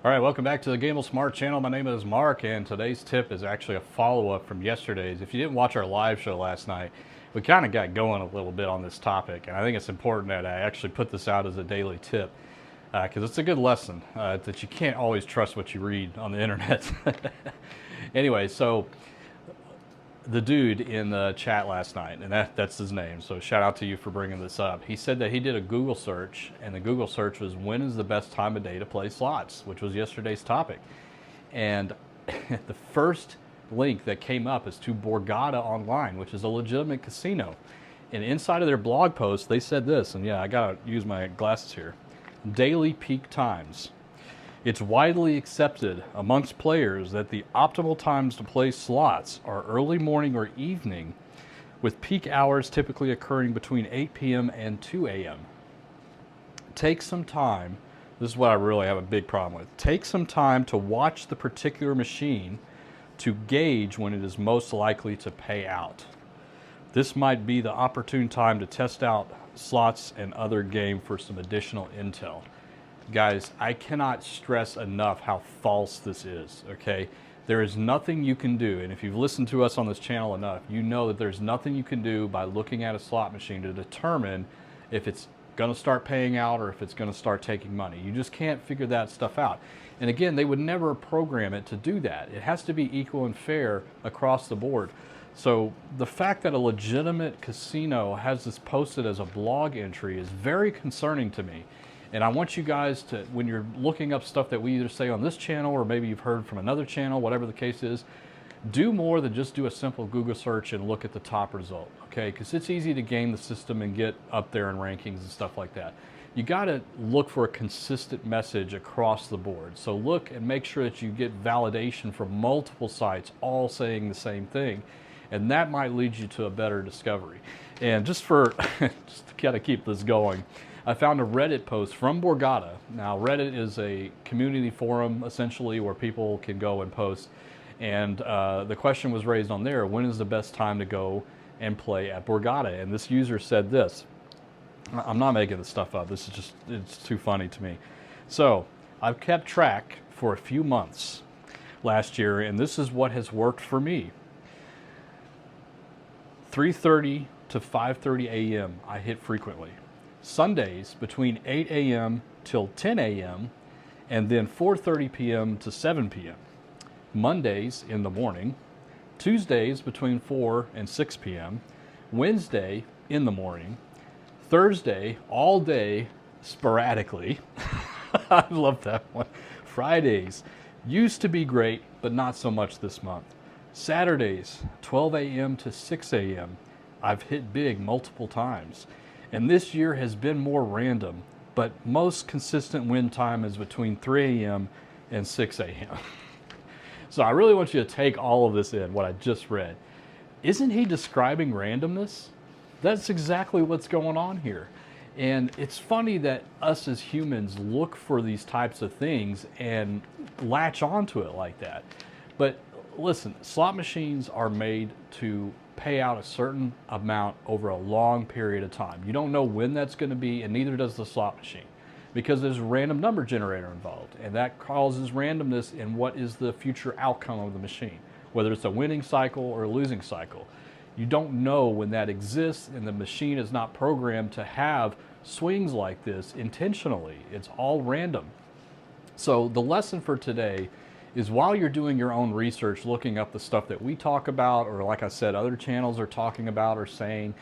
All right, welcome back to the Gamble Smart channel. My name is Mark, and today's tip is actually a follow-up from yesterday's. If you didn't watch our live show last night, we kind of got going a little bit on this topic, and I think it's important that I actually put this out as a daily tip because it's a good lesson that you can't always trust what you read on the internet. Anyway, so the dude in the chat last night, and that's his name, so shout out to you for bringing this up. He said that he did a Google search, and the Google search was, when is the best time of day to play slots, which was yesterday's topic. And the first link that came up is to Borgata Online, which is a legitimate casino. And inside of their blog post, they said this, and yeah, I gotta use my glasses here. Daily peak times. It's widely accepted amongst players that the optimal times to play slots are early morning or evening, with peak hours typically occurring between 8 p.m. and 2 a.m. Take some time, this is what I really have a big problem with, take some time to watch the particular machine to gauge when it is most likely to pay out. This might be the opportune time to test out slots and other game for some additional intel. Guys, I cannot stress enough how false this is, okay? There is nothing you can do, and if you've listened to us on this channel enough, you know that there's nothing you can do by looking at a slot machine to determine if it's going to start paying out or if it's going to start taking money. You just can't figure that stuff out. And again, they would never program it to do that. It has to be equal and fair across the board. So the fact that a legitimate casino has this posted as a blog entry is very concerning to me. And I want you guys to, when you're looking up stuff that we either say on this channel or maybe you've heard from another channel, whatever the case is, do more than just do a simple Google search and look at the top result, okay? Because it's easy to game the system and get up there in rankings and stuff like that. You got to look for a consistent message across the board. So look and make sure that you get validation from multiple sites all saying the same thing. And that might lead you to a better discovery. And just for, just to kind of keep this going, I found a Reddit post from Borgata. Now, Reddit is a community forum, essentially, where people can go and post. And the question was raised on there, when is the best time to go and play at Borgata? And this user said this. I'm not making this stuff up. This is just, it's too funny to me. So, I've kept track for a few months last year, and this is what has worked for me. 3:30 to 5:30 a.m. I hit frequently. Sundays between 8 a.m. till 10 a.m. and then 4:30 p.m. to 7 p.m. Mondays in the morning. Tuesdays between 4 and 6 p.m. Wednesday in the morning. Thursday all day sporadically. I love that one. Fridays used to be great, but not so much this month. Saturdays 12 a.m. to 6 a.m. I've hit big multiple times. And this year has been more random, but most consistent win time is between 3 a.m. and 6 a.m. So I really want you to take all of this in, what I just read. Isn't he describing randomness? That's exactly what's going on here. And it's funny that us as humans look for these types of things and latch onto it like that. But listen, slot machines are made to pay out a certain amount over a long period of time. You don't know when that's going to be, and neither does the slot machine, because there's a random number generator involved, and that causes randomness in what is the future outcome of the machine, whether it's a winning cycle or a losing cycle. You don't know when that exists, and the machine is not programmed to have swings like this intentionally. It's all random. So the lesson for today is, while you're doing your own research, looking up the stuff that we talk about, or like I said, other channels are talking about or saying,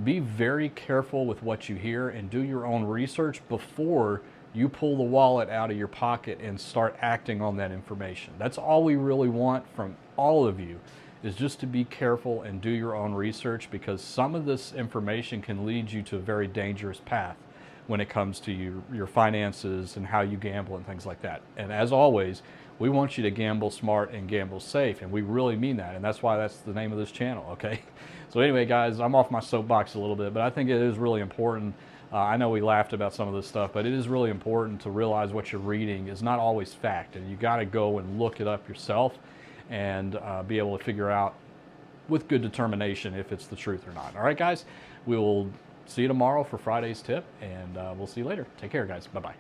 be very careful with what you hear and do your own research before you pull the wallet out of your pocket and start acting on that information. That's all we really want from all of you, is just to be careful and do your own research, because some of this information can lead you to a very dangerous path when it comes to your finances and how you gamble and things like that. And as always, we want you to gamble smart and gamble safe, and we really mean that, and that's why that's the name of this channel, okay? So anyway, guys, I'm off my soapbox a little bit, but I think it is really important. I know we laughed about some of this stuff, but it is really important to realize what you're reading is not always fact, and you got to go and look it up yourself and be able to figure out with good determination if it's the truth or not. All right, guys, we will see you tomorrow for Friday's tip, and we'll see you later. Take care, guys. Bye-bye.